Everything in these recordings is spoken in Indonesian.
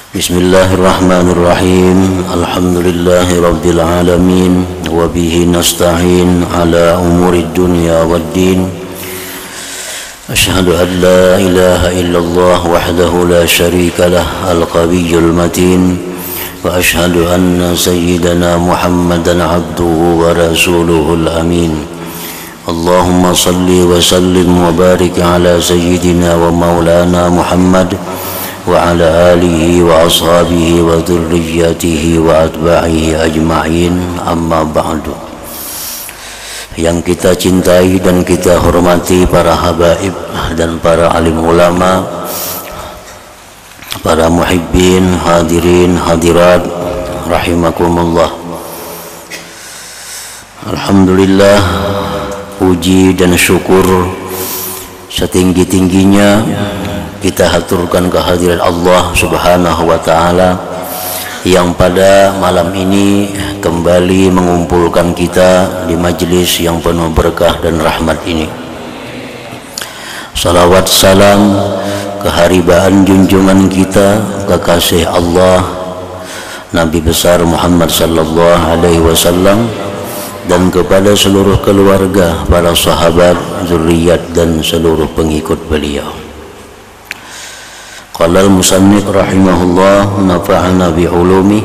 Bismillahirrahmanirrahim. Alhamdulillahi rabbil alamin. Wa bihi nasta'in ala umurid dunya waddin. Ashhadu an la ilaha illallah wahdahu la syarika lah al-qawiyyul matin. Wa ashhadu anna sayyidana Muhammadan abduhu wa rasuluhul amin. Allahumma salli wa sallim wa barik ala sayyidina wa maulana Muhammad wa ala alihi wa ashabihi wa dhurriyyatihi wa atba'ihi ajma'in, amma ba'du. Yang kita cintai dan kita hormati para habaib dan para alim ulama, para muhibbin, hadirin, hadirat rahimakumullah. Alhamdulillah, puji dan syukur setinggi-tingginya kita haturkan kehadiran Allah Subhanahu wa Ta'ala yang pada malam ini kembali mengumpulkan kita di majlis yang penuh berkah dan rahmat ini. Salawat salam keharibaan junjungan kita, kekasih Allah Nabi besar Muhammad sallallahu alaihi wasallam, dan kepada seluruh keluarga, para sahabat, zuriat dan seluruh pengikut beliau. Qala al-musannif rahimahullah nafa'ana bi'ulumi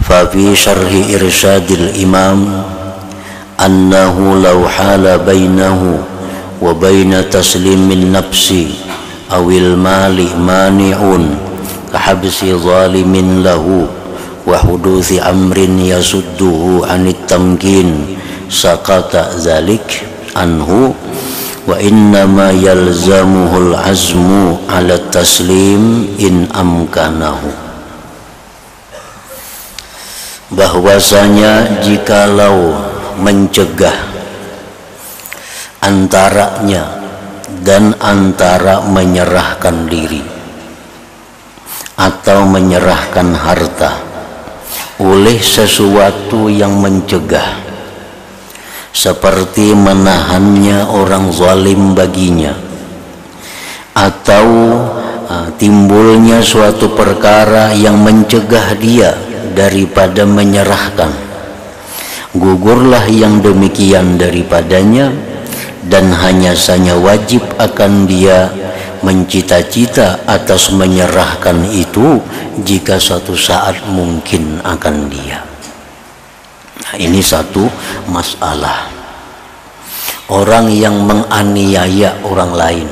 fa fi syarhi irsyadil imam annahu law hala bainahu wa baina taslimin nafsi awil mali mani'un kahabsi zalimin lahu wa huduthi amrin yasudduhu anit tamkin sakata zalik anhu wa innama yalzamuhul azmu ala taslim in amkanahu. Bahwasanya jikalau mencegah antaranya dan antara menyerahkan diri atau menyerahkan harta oleh sesuatu yang mencegah, seperti menahannya orang zalim baginya, atau timbulnya suatu perkara yang mencegah dia daripada menyerahkan, gugurlah yang demikian daripadanya, dan hanya saja wajib akan dia mencita-cita atas menyerahkan itu jika suatu saat mungkin akan dia. Ini satu masalah. Orang yang menganiaya orang lain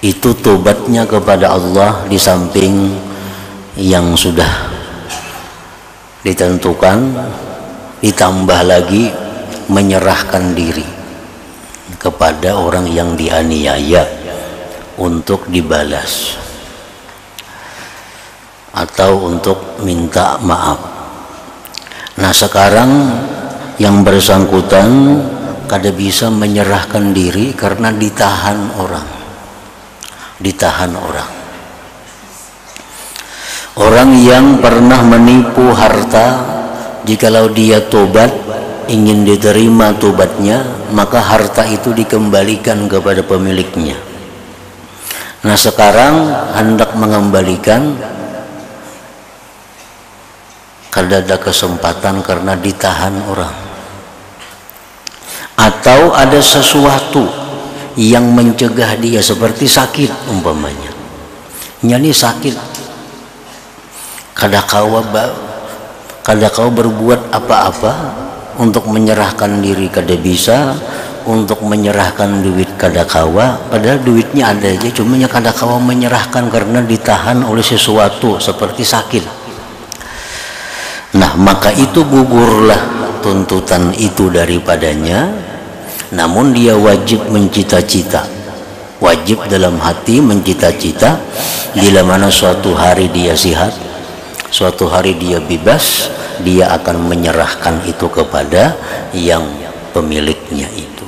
itu tobatnya kepada Allah di samping yang sudah ditentukan, ditambah lagi menyerahkan diri kepada orang yang dianiaya untuk dibalas atau untuk minta maaf. Nah, sekarang yang bersangkutan kada bisa menyerahkan diri karena ditahan orang. Orang yang pernah menipu harta, jikalau dia tobat, ingin diterima tobatnya, maka harta itu dikembalikan kepada pemiliknya. Nah, sekarang hendak mengembalikan, kada ada kesempatan karena ditahan orang, atau ada sesuatu yang mencegah dia, seperti sakit umpamanya. Nyani sakit, kada kawa berbuat apa-apa untuk menyerahkan diri, kada bisa, untuk menyerahkan duit kada kawa, padahal duitnya ada aja, cuma kada kawa menyerahkan karena ditahan oleh sesuatu seperti sakit. Nah, maka itu gugurlah tuntutan itu daripadanya, namun dia wajib mencita-cita, wajib dalam hati mencita-cita, bila mana suatu hari dia sihat, suatu hari dia bebas, dia akan menyerahkan itu kepada yang pemiliknya itu.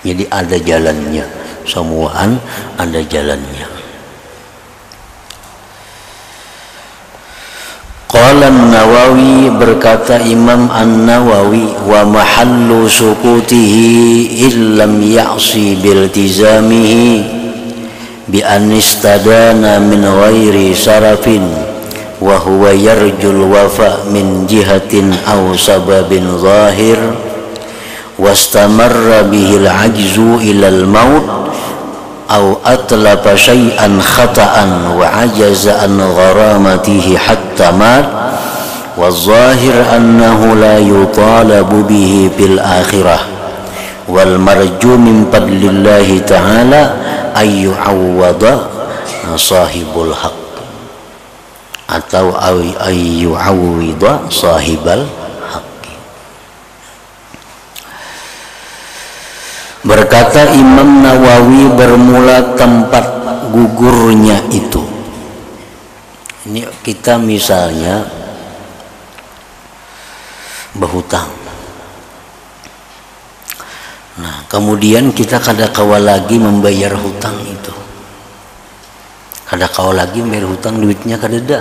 Jadi ada jalannya, semuaan ada jalannya. Qala An-Nawawi, berkata Imam An-Nawawi, wa mahallu sukutihi illam ya'si biltizamihi bi anistadana min ghairi sarafin wa huwa yarjul wafa min jihatin aw sababin zahir wastamarra bihil ajzu ilal maut aw atlapa syai'an khata'an wa ajaza an gharamatihi hatta mat wa zahir annahu la yutalabu bihi bil akhirah wal marju min fadlillahi ta'ala ayyu awwada sahibul haq atau ayyu awwida sahibal haq. Berkata Imam Nawawi bermula tempat gugurnya itu. Ini kita misalnya berhutang. Nah, kemudian kita kada kawa lagi membayar hutang itu. Kada kawa lagi membayar hutang, duitnya kada ada.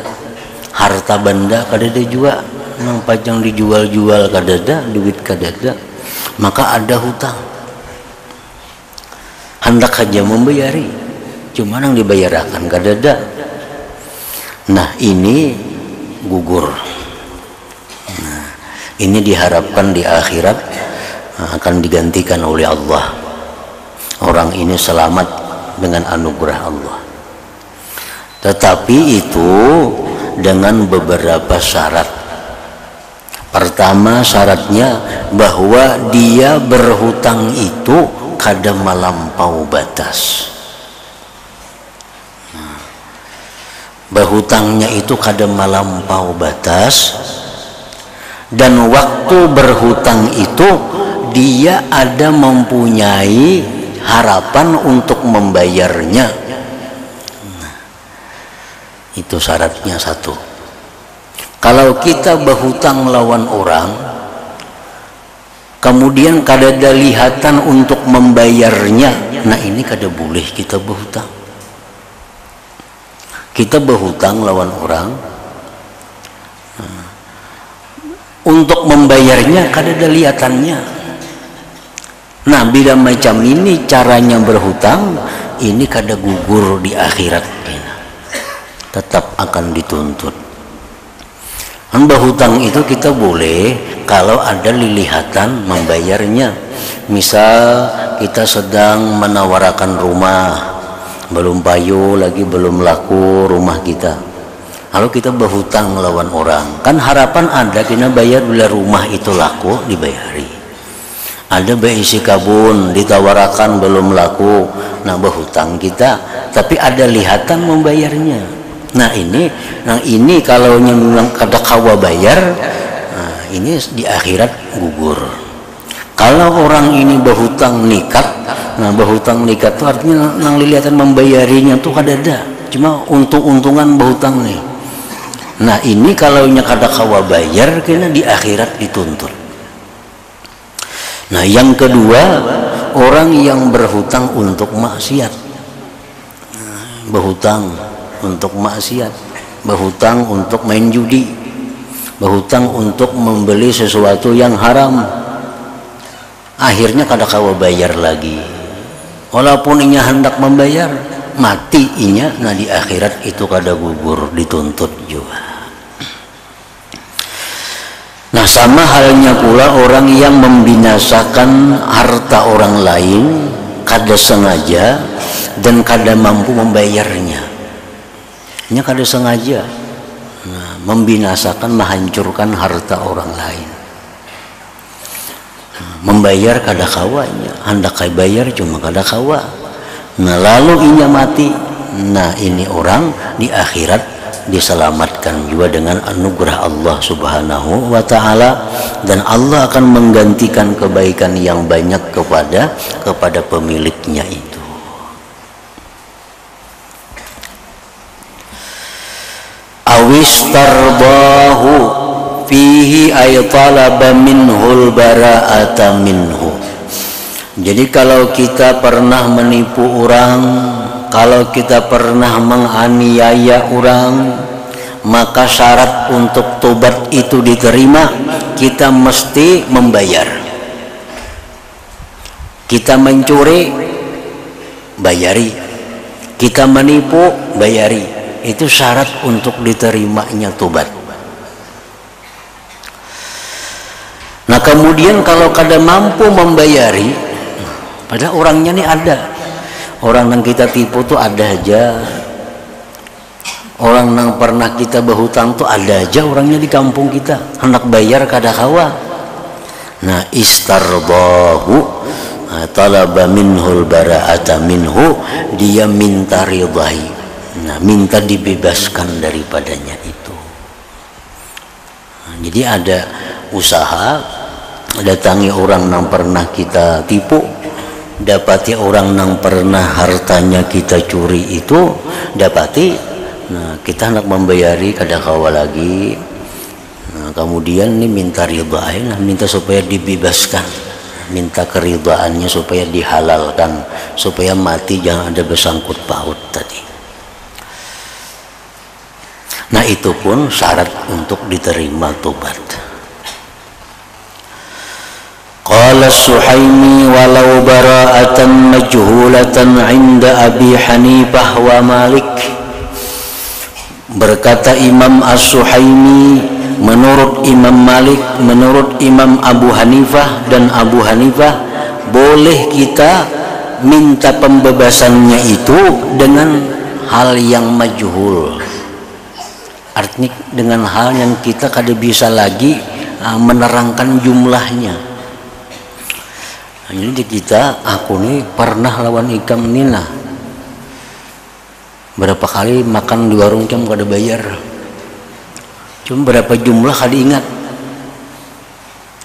Harta benda kada ada juga. Nang pajang dijual-jual kada ada, duit kada ada. Maka ada hutang. Hendak saja membayari, cuma yang dibayarkan kada ada. Nah, ini gugur. Nah, ini diharapkan di akhirat akan digantikan oleh Allah. Orang ini selamat dengan anugerah Allah. Tetapi itu dengan beberapa syarat. Pertama syaratnya bahwa dia berhutang itu kada melampau batas. Berhutangnya itu kada melampau batas, dan waktu berhutang itu dia ada mempunyai harapan untuk membayarnya. Itu syaratnya satu. Kalau kita berhutang lawan orang, kemudian kada ada lihatan untuk membayarnya, nah ini kada boleh kita berhutang. Kita berhutang lawan orang, untuk membayarnya kada ada lihatannya. Nah, bila macam ini caranya berhutang, ini kada gugur di akhirat, tetap akan dituntut. Berhutang itu kita boleh kalau ada lilihatan membayarnya. Misal kita sedang menawarkan rumah, belum payu lagi, belum laku rumah kita. Kalau kita berhutang lawan orang, kan harapan ada kita bayar bila rumah itu laku dibayari. Ada beisi kabun ditawarkan belum laku, nah berhutang kita, tapi ada lihatan membayarnya. Nah ini kalau yang kada kawa bayar, nah ini di akhirat gugur. Kalau orang ini berhutang nikat, nah berhutang nikat itu artinya nang liliatan membayarinya tuh kada ada, cuma untung-untungan berhutang nih. Nah ini kalau nya kada kawa bayar, kena di akhirat dituntut. Nah yang kedua, orang yang berhutang untuk maksiat, berhutang untuk maksiat, berhutang untuk main judi, berhutang untuk membeli sesuatu yang haram, akhirnya kada kawa bayar lagi. Walaupun inya hendak membayar, mati inya, nah di akhirat itu kada gugur, dituntut juga. Nah sama halnya pula orang yang membinasakan harta orang lain kada sengaja dan kada mampu membayarnya. Nya kada sengaja, nah, membinasakan, menghancurkan harta orang lain. Nah, membayar kada kawanya, hendak kai bayar cuma kada kawa. Nah lalu inya mati. Nah ini orang di akhirat diselamatkan juga dengan anugerah Allah Subhanahu wa ta'ala, dan Allah akan menggantikan kebaikan yang banyak kepada pemiliknya itu. Awistardahu fihi ay talaba minhul bara'ata minhu. Jadi kalau kita pernah menipu orang, kalau kita pernah menganiaya orang, maka syarat untuk tobat itu diterima, kita mesti membayar. Kita mencuri, bayari. kita menipu, bayari. Itu syarat untuk diterimanya tobat. Nah kemudian kalau kada mampu membayari, padahal orangnya nih ada, orang yang kita tipu tuh ada aja, orang yang pernah kita berhutang tuh ada aja orangnya di kampung kita, hendak bayar kada kawa. Nah istardahu, talaba minhul bara'ata minhu, dia minta ridhai, nah minta dibebaskan daripadanya itu. Nah, jadi ada usaha, datangi orang yang pernah kita tipu, dapati orang yang pernah hartanya kita curi itu, dapati, nah kita hendak membayari kada kawa lagi. Nah kemudian ini minta ridha, nah minta supaya dibebaskan, minta keridhaannya supaya dihalalkan, supaya mati jangan ada bersangkut paut tadi. Nah itu pun syarat untuk diterima tobat. Qala Suhaimi walau bara'atan majhulatan 'inda Abi Hanifah wa Malik. Berkata Imam As-Suhaimi, menurut Imam Malik, menurut Imam Abu Hanifah dan Abu Hanifah, boleh kita minta pembebasannya itu dengan hal yang majhul. Artinya dengan hal yang kita kada bisa lagi menerangkan jumlahnya. Jadi kita, aku nih pernah lawan ikam nina, berapa kali makan di warung ikam kada bayar, cuma berapa jumlah kada ingat,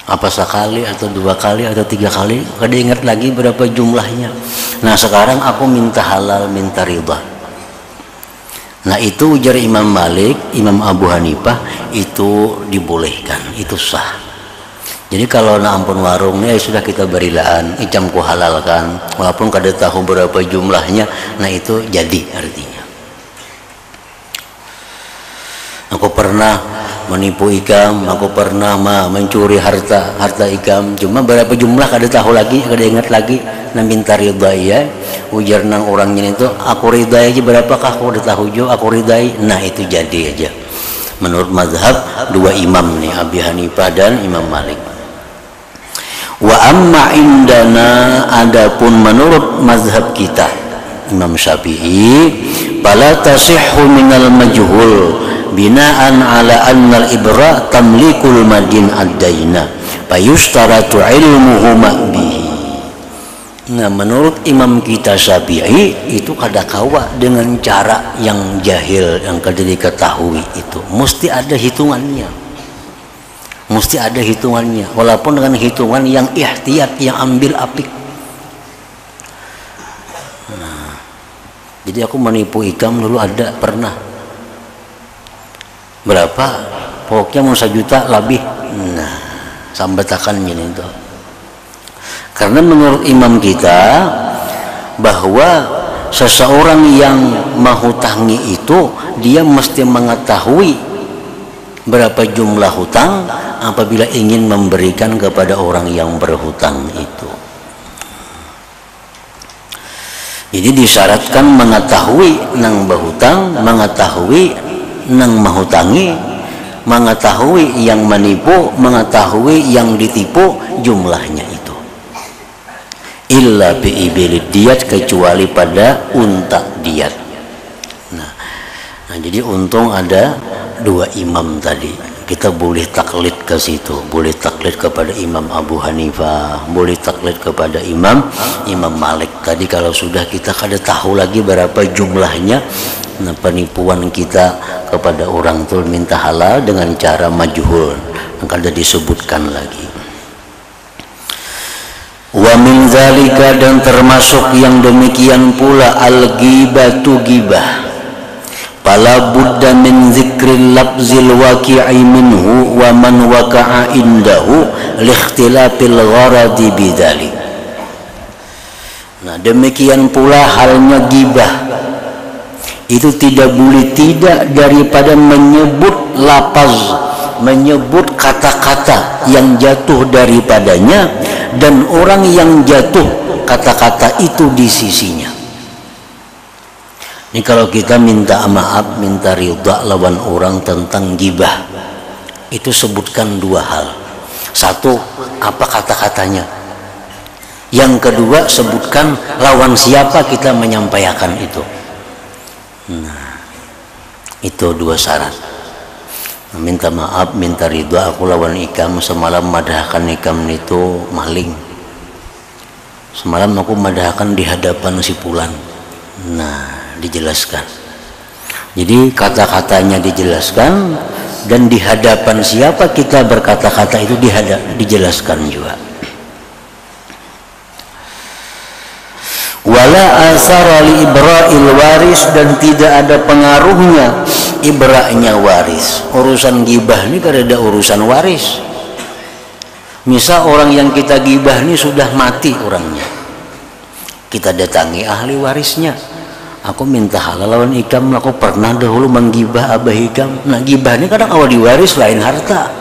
apa sekali atau 2 kali atau 3 kali kada ingat lagi berapa jumlahnya. Nah sekarang aku minta halal, minta ridha. Nah itu ujar Imam Malik, Imam Abu Hanifah, itu dibolehkan, itu sah. Jadi kalau nak ampun warungnya sudah kita berilaan, icamku halalkan, walaupun kada tahu berapa jumlahnya, nah itu jadi artinya. Aku pernah menipu ikam, aku pernah mencuri harta ikam, cuma berapa jumlah kada tahu lagi, kada ingat lagi, nah minta ridha ya. Ujar nang orangnya itu, aku ridha aja berapakah, aku udah tahu jo, aku ridai, nah itu jadi aja. Menurut mazhab 2 imam nih, Abi Hanifah dan Imam Malik. Wa amma indana, adapun menurut mazhab kita Imam Syafi'i, fala tasihhu minal majhul binaan ala annal ibra tamlikul madin ad-daina fayustaratu ilmuhu bihi. Nah menurut imam kita Syafi'i itu kada kawa dengan cara yang jahil, yang kada diketahui, itu mesti ada hitungannya, mesti ada hitungannya, walaupun dengan hitungan yang ihtiyat, yang ambil apik. Nah, jadi aku menipu ikam dulu ada pernah berapa, pokoknya mau 1 juta lebih, nah sampai takan ini tuh. Karena menurut imam kita bahwa seseorang yang menghutangi itu dia mesti mengetahui berapa jumlah hutang apabila ingin memberikan kepada orang yang berhutang itu. Jadi disyaratkan mengetahui nang berhutang, mengetahui nang menghutangi, mengetahui yang menipu, mengetahui yang ditipu jumlahnya itu. Illa bi'ibilid diyat, kecuali pada unta diyat. Nah, jadi untung ada 2 imam tadi, kita boleh taklid ke situ, boleh taklid kepada Imam Abu Hanifah, boleh taklid kepada Imam Malik. Tadi kalau sudah kita kada tahu lagi berapa jumlahnya, nah penipuan kita kepada orang itu minta halal dengan cara majhul, kada disebutkan lagi. Wa min zalika, dan termasuk yang demikian pula al-ghibatu ghibah. Fala budda min zikril lafzil waqi'i minhu wa man waqa'a indahu liikhtilafil gharadi bidzalik. Nah, demikian pula halnya ghibah. Itu tidak boleh tidak daripada menyebut lafaz, menyebut kata-kata yang jatuh daripadanya dan orang yang jatuh kata-kata itu di sisinya. Ini kalau kita minta maaf, minta ridha lawan orang tentang gibah, itu sebutkan dua hal. Satu, apa kata-katanya. Yang kedua, sebutkan lawan siapa kita menyampaikan itu. Nah, itu dua syarat. Minta maaf, minta ridha. Aku lawan Ikam semalam madahkan Ikam itu maling. Semalam aku madahkan di hadapan si Pulan. Nah, dijelaskan. Jadi kata-katanya dijelaskan, dan di hadapan siapa kita berkata-kata itu dijelaskan juga. Wala asara li ibra'il waris, dan tidak ada pengaruhnya ibra'nya waris. Urusan gibah ini kan ada urusan waris. Misal orang yang kita gibah ini sudah mati orangnya, kita datangi ahli warisnya. Aku minta halal lawan Ikam, aku pernah dahulu menggibah Abah Ikam. Nah, gibah ini kadang awal diwaris lain harta.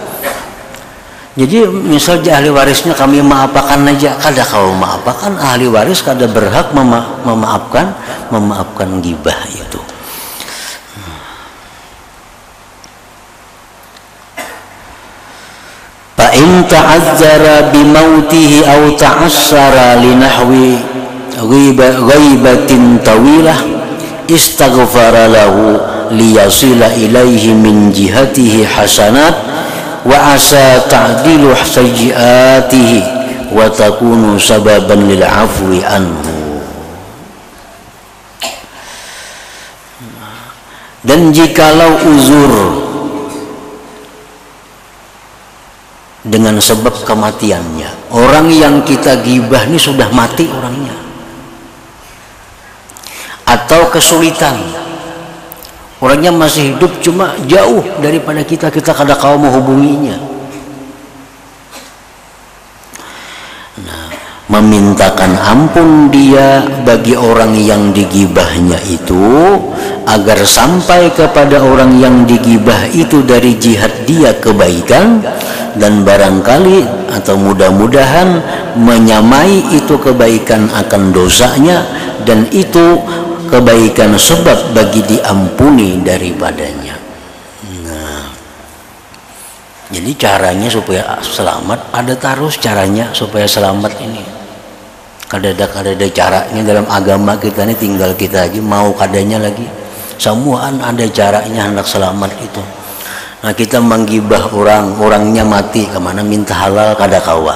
Jadi misal ahli warisnya kami maafkan aja, kada kau maafkan ahli waris kada berhak memaafkan gibah itu. Fa in ta'azzara bi mautihi aw ta'assara li nahwi ghaibatin tawilah istaghfara lahu liyasila ilaihi min jihatihi hasanat wa asa ta'dilu sayyiatihi wa takunu sababan lil afwi anhu. Dan jikalau uzur dengan sebab kematiannya, orang yang kita gibah ini sudah mati orangnya, atau kesulitan, orangnya masih hidup cuma jauh daripada kita kada kau menghubunginya. Nah, memintakan ampun dia bagi orang yang digibahnya itu, agar sampai kepada orang yang digibah itu dari jihad dia kebaikan, dan barangkali atau mudah-mudahan menyamai itu kebaikan akan dosanya, dan itu kebaikan sebab bagi diampuni daripadanya. Nah, jadi caranya supaya selamat, ada terus caranya supaya selamat ini. Kada ada caranya dalam agama kita ini, tinggal kita aja mau kadanya lagi. Semuaan ada caranya hendak selamat itu. Nah, kita menggibah orangnya mati, kemana minta halal kada kawa.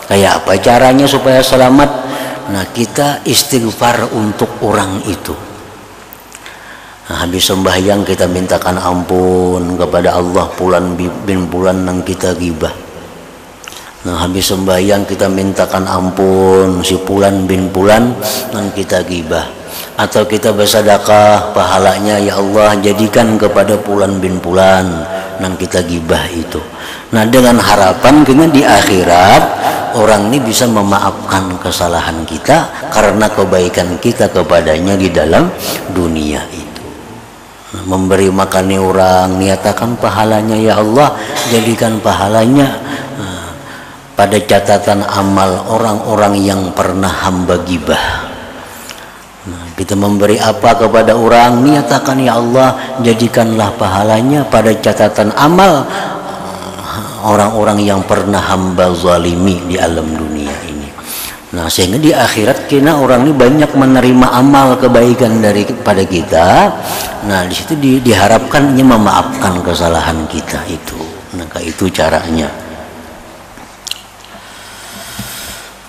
Kayak apa caranya supaya selamat? Nah, kita istighfar untuk orang itu. Nah, habis sembahyang kita mintakan ampun kepada Allah Pulan bin Pulan yang kita gibah. Nah, habis sembahyang kita mintakan ampun si Pulan bin Pulan yang kita gibah. Atau kita bersedekah pahalanya, ya Allah jadikan kepada Pulan bin Pulan yang kita gibah itu. Nah, dengan harapan kena di akhirat orang ini bisa memaafkan kesalahan kita karena kebaikan kita kepadanya di dalam dunia itu. Nah, memberi makan orang, niatakan pahalanya, ya Allah jadikan pahalanya pada catatan amal orang-orang yang pernah hamba gibah. Nah, kita memberi apa kepada orang, niatakan ya Allah jadikanlah pahalanya pada catatan amal orang-orang yang pernah hamba zalimi di alam dunia ini. Nah, sehingga di akhirat kena orang ini banyak menerima amal kebaikan daripada kita. Nah, di situ diharapkannya memaafkan kesalahan kita itu. Nah, itu caranya.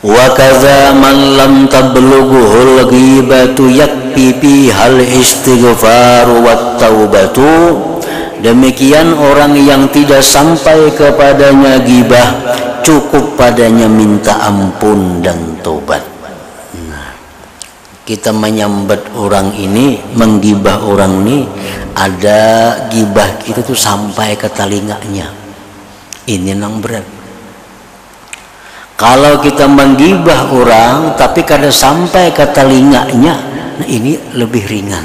Wa kadza man lam tablughuhul ghibatu yakfi bihal istighfaru wat taubatu. Demikian orang yang tidak sampai kepadanya gibah, cukup padanya minta ampun dan tobat. Nah, kita menyambat orang ini, menggibah orang ini, ada gibah kita tuh sampai ke telinganya. Ini yang berat. Kalau kita menggibah orang tapi kada sampai ke telinganya, nah ini lebih ringan.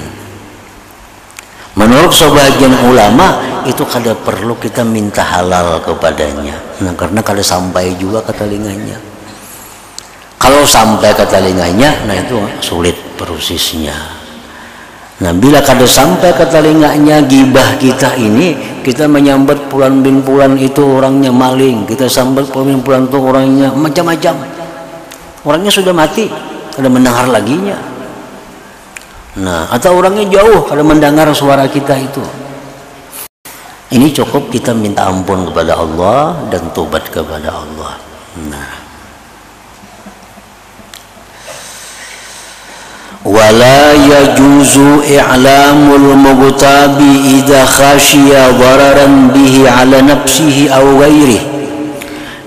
Menurut sebagian ulama itu kada perlu kita minta halal kepadanya. Nah, karena kada sampai juga ke telinganya. Kalau sampai ke telinganya, nah itu sulit prosesnya. Nah, bila kada sampai ke telinganya gibah kita ini, kita menyambat Fulan bin Fulan itu orangnya maling, kita sambat Fulan bin Fulan itu orangnya macam-macam. Orangnya sudah mati, kada mendengar laginya. Nah, atau orangnya jauh, kada mendengar suara kita itu. Ini cukup kita minta ampun kepada Allah dan tobat kepada Allah. Nah, wala yajuzu i'lamul mughtabi idza khashiya dararan bihi ala nafsihi aw ghairihi,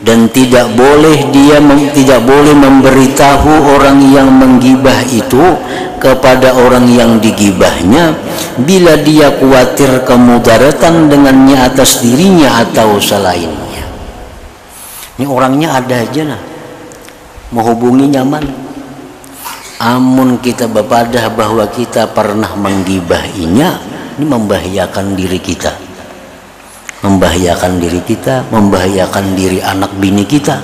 dan tidak boleh memberitahu orang yang menggibah itu kepada orang yang digibahnya bila dia khawatir kemudaratan dengannya atas dirinya atau selainnya. Ini orangnya ada aja nah, menghubungi nyaman. Amun kita berpadah bahwa kita pernah menggibahinya, ini membahayakan diri kita, membahayakan diri anak bini kita.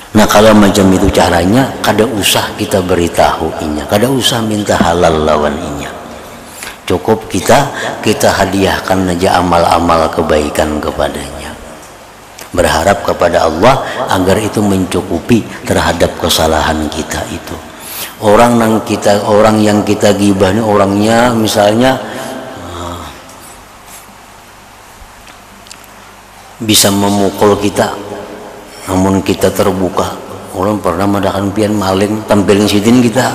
Nah, kalau macam itu caranya, kada usah kita beritahuinya, kada usah minta halal lawaninya. Cukup kita hadiahkan aja amal-amal kebaikan kepadanya, berharap kepada Allah agar itu mencukupi terhadap kesalahan kita itu. Orang yang kita gibah ini orangnya misalnya bisa memukul kita, namun kita terbuka. Orang pernah madakan pian maling tampilin sidin kita,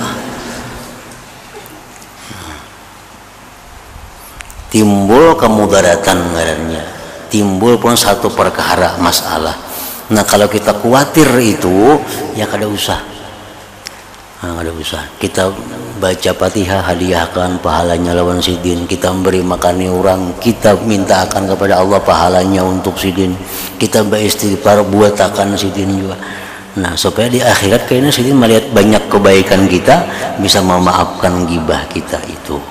timbul kemudaratan ngarannya, timbul pun satu perkara masalah. Nah, kalau kita khawatir itu ya kada usah. Ada usah kita baca Fatihah, hadiahkan pahalanya lawan sidin, kita beri makani orang, kita minta akan kepada Allah pahalanya untuk sidin, kita beristighfar buat akan sidin juga. Nah, supaya di akhirat kayaknya sidin melihat banyak kebaikan kita, bisa memaafkan gibah kita itu.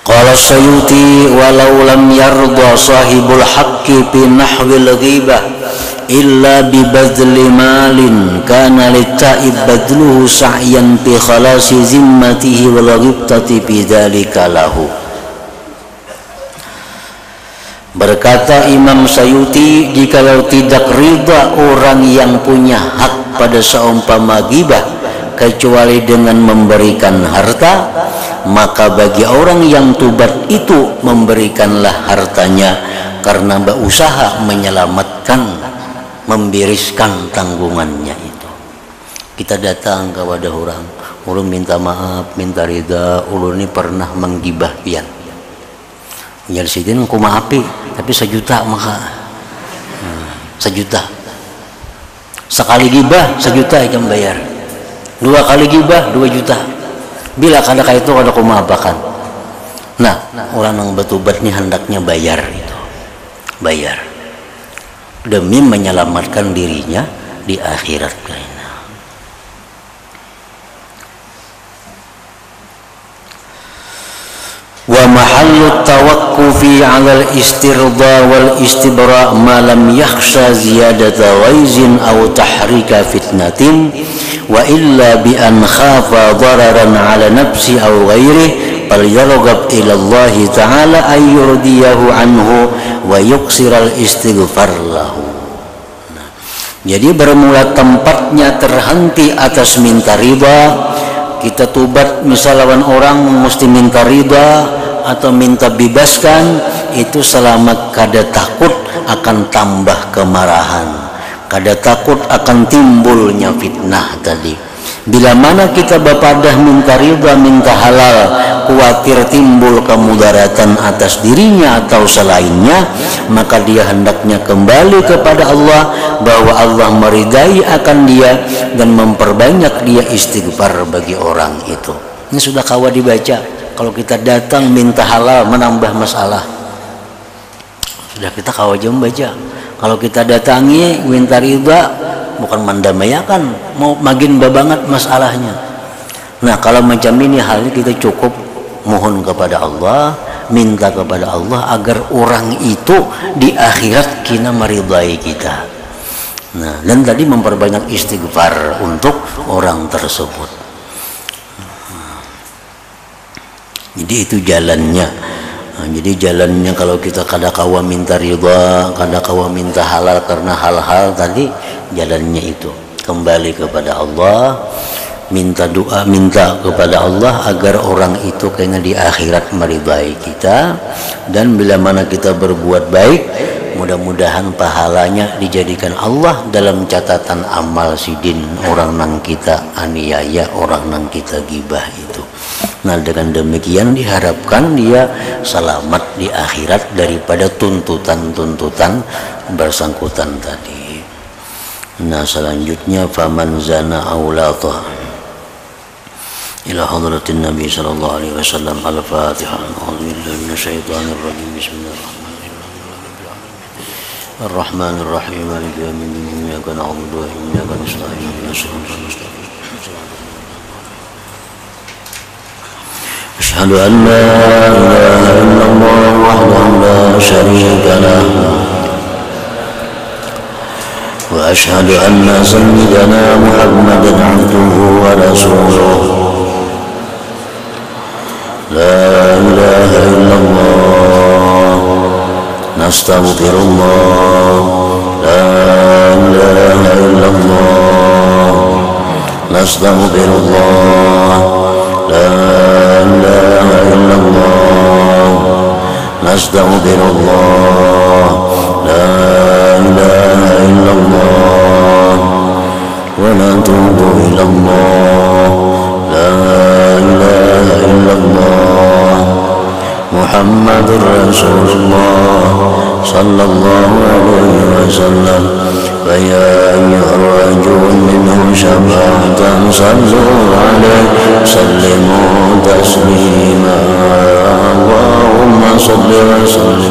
Qala Sayuti walau lam yarda sahibul haqqi fi nahwil ghibah illa bi badli malin kana litta'ib badluhu sa'yan fi khalasi zimmatihi wal ghibtati fi dzalika lahu. Berkata Imam Sayuti, jikalau tidak ridha orang yang punya hak pada seumpama ghibah kecuali dengan memberikan harta, maka bagi orang yang tobat itu memberikanlah hartanya karena berusaha menyelamatkan, membereskan tanggungannya itu. Kita datang kepada orang, ulun minta maaf, minta ridha, ulun ini pernah menggibah pian. Jadi sidin aku maafi, tapi 1 juta maka 1 juta. Sekali gibah 1 juta ikan bayar. 2 kali gibah 2 juta. Bila kada itu kada aku maafakan. Nah, orang yang bertobat ini hendaknya bayar itu. Bayar. Demi menyelamatkan dirinya di akhirat lainnya. Wa mahallu tawakkufi 'ala al-istirda wal istibra' ma lam yakhsha ziyadata ghaizin aw tahrika fitnatin wa illa bi an khafa dararan 'ala nafsi aw ghairihi falyarghab ila Allah ta'ala ay yurdiyahu anhu wa yuksiral istighfar lahu. Nah, jadi bermula tempatnya terhenti atas minta riba. Kita tobat misal lawan orang mesti minta riba atau minta bebaskan, itu selama kada takut akan tambah kemarahan, kada takut akan timbulnya fitnah tadi. Bila mana kita berpadah minta riba, minta halal, khawatir timbul kemudaratan atas dirinya atau selainnya, maka dia hendaknya kembali kepada Allah, bahwa Allah meridai akan dia dan memperbanyak dia istighfar bagi orang itu. Ini sudah kawa dibaca. Kalau kita datang minta halal menambah masalah, sudah kita kawa aja membaca. Kalau kita datangi minta riba, bukan mendamaikan, mau makin banget masalahnya. Nah, kalau macam ini halnya kita cukup mohon kepada Allah, minta kepada Allah agar orang itu di akhirat kina meridai kita. Nah, dan tadi memperbanyak istighfar untuk orang tersebut. Jadi itu jalannya. Nah, jadi jalannya kalau kita kadakawa minta ridha, kadakawa minta halal karena hal-hal tadi, jalannya itu kembali kepada Allah, minta doa, minta kepada Allah agar orang itu kayaknya di akhirat meridai kita, dan bila mana kita berbuat baik, mudah-mudahan pahalanya dijadikan Allah dalam catatan amal sidin orang nang kita aniaya, orang nang kita gibah itu. Nah, dengan demikian diharapkan dia selamat di akhirat daripada tuntutan-tuntutan bersangkutan tadi. Nah, selanjutnya faman zana aulata ila hadratin Nabi sallallahu alaihi wasallam. Al-Fatihah. A'udzubillahi minasyaitonir rajim. Bismillahirrahmanirrahim. Ar-Rahmanir-Rahim. Maliki yaumiddin. Iyyaka na'budu wa iyyaka nasta'in. Ihdinas siratal mustaqim. أشهد أن لا إله إلا الله وحده لا شريك له وأشهد أن سيدنا محمدا عبده ورسوله لا إله إلا الله نستغفر الله لا إله إلا الله نستغفر الله لا إله إلا الله نستغفر الله لا إله إلا الله ونتوب إلى الله لا إله إلا الله محمد رسول الله صلى الله عليه وسلم فيا أيها الرجل منه شفاعة صلوا عليه سلموا تسليما اللهم صل وسلم